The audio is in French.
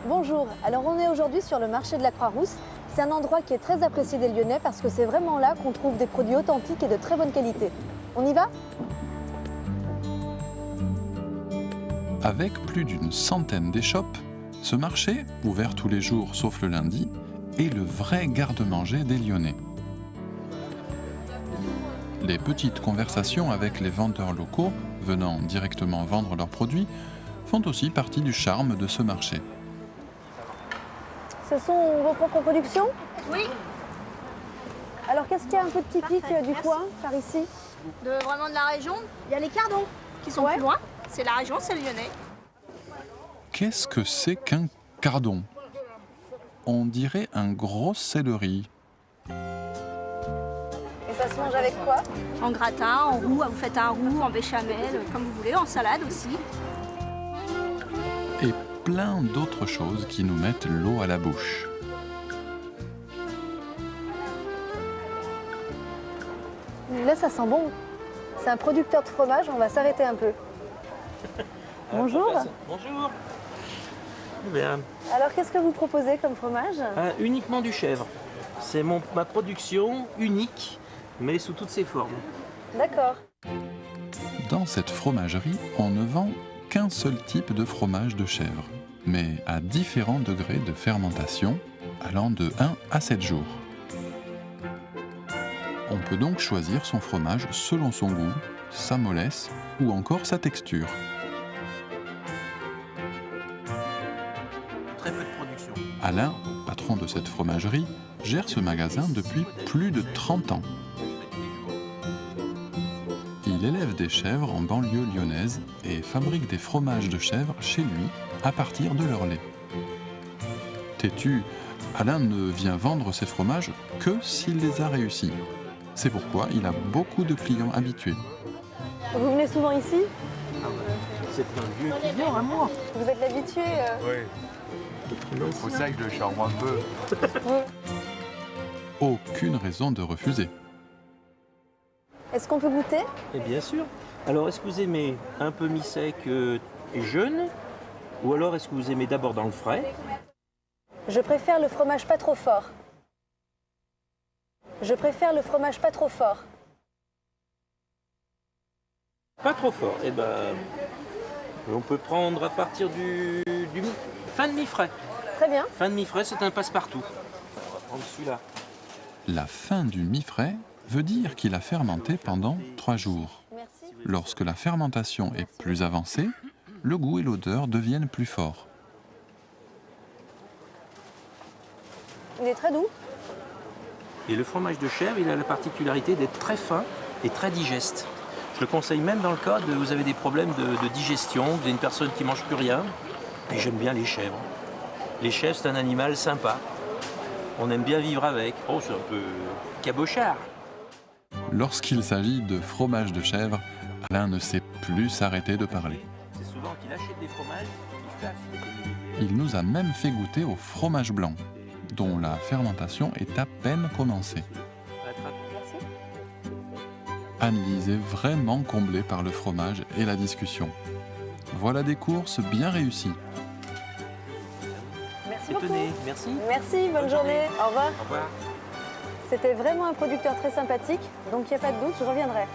Bonjour, alors on est aujourd'hui sur le marché de la Croix-Rousse. C'est un endroit qui est très apprécié des Lyonnais parce que c'est vraiment là qu'on trouve des produits authentiques et de très bonne qualité. On y va? Avec plus d'une centaine d'échoppes, ce marché, ouvert tous les jours sauf le lundi, est le vrai garde-manger des Lyonnais. Les petites conversations avec les vendeurs locaux, venant directement vendre leurs produits, font aussi partie du charme de ce marché. Ce sont vos propres productions? Oui, Alors qu'est-ce qu'il y a un peu de typique Parfait, du merci. coin par ici? vraiment de la région. Il y a les cardons qui sont Ouais. plus loin. C'est la région, c'est le Lyonnais. Qu'est-ce que c'est qu'un cardon? On dirait un gros céleri. Et ça se mange avec quoi? En gratin, en roux, vous faites un roux, en béchamel, comme vous voulez, en salade aussi. Et plein d'autres choses qui nous mettent l'eau à la bouche. Là ça sent bon. C'est un producteur de fromage, on va s'arrêter un peu. Bonjour. Bonjour. Bien. Alors qu'est-ce que vous proposez comme fromage? Uniquement du chèvre. C'est ma production unique, mais sous toutes ses formes. D'accord. Dans cette fromagerie, on ne vend qu'un seul type de fromage de chèvre, mais à différents degrés de fermentation, allant de 1 à 7 jours. On peut donc choisir son fromage selon son goût, sa mollesse ou encore sa texture. Très peu de production. Alain, patron de cette fromagerie, gère ce magasin depuis plus de 30 ans. Il élève des chèvres en banlieue lyonnaise et fabrique des fromages de chèvre chez lui à partir de leur lait. Têtu, Alain ne vient vendre ses fromages que s'il les a réussis. C'est pourquoi il a beaucoup de clients habitués. Vous venez souvent ici? C'est un vieux client à moi. Vous êtes l'habitué Oui, c'est pour ça que je le charme un peu. Aucune raison de refuser. Est-ce qu'on peut goûter? Et bien sûr. Alors, est-ce que vous aimez un peu mi-sec et jeune, ou alors est-ce que vous aimez d'abord dans le frais? Je préfère le fromage pas trop fort. Je préfère le fromage pas trop fort. Pas trop fort. Eh ben, on peut prendre à partir du fin de mi-frais. Très bien. Fin de mi-frais, c'est un passe-partout. On va prendre celui-là. La fin du mi-frais veut dire qu'il a fermenté pendant 3 jours. Merci. Lorsque la fermentation est plus avancée, le goût et l'odeur deviennent plus forts. Il est très doux. Et le fromage de chèvre, il a la particularité d'être très fin et très digeste. Je le conseille même dans le cas de vous avez des problèmes de digestion, vous avez une personne qui ne mange plus rien. Et j'aime bien les chèvres. Les chèvres, c'est un animal sympa. On aime bien vivre avec. Oh, c'est un peu cabochard. Lorsqu'il s'agit de fromage de chèvre, Alain ne sait plus s'arrêter de parler. C'est souvent qu'il achète des fromages, il fait affiler. Il nous a même fait goûter au fromage blanc, dont la fermentation est à peine commencée. Merci. Anne-Lise est vraiment comblée par le fromage et la discussion. Voilà des courses bien réussies. Merci beaucoup. Étonné, merci. Merci, bonne journée. Au revoir. Au revoir. C'était vraiment un producteur très sympathique, donc il n'y a pas de doute, je reviendrai.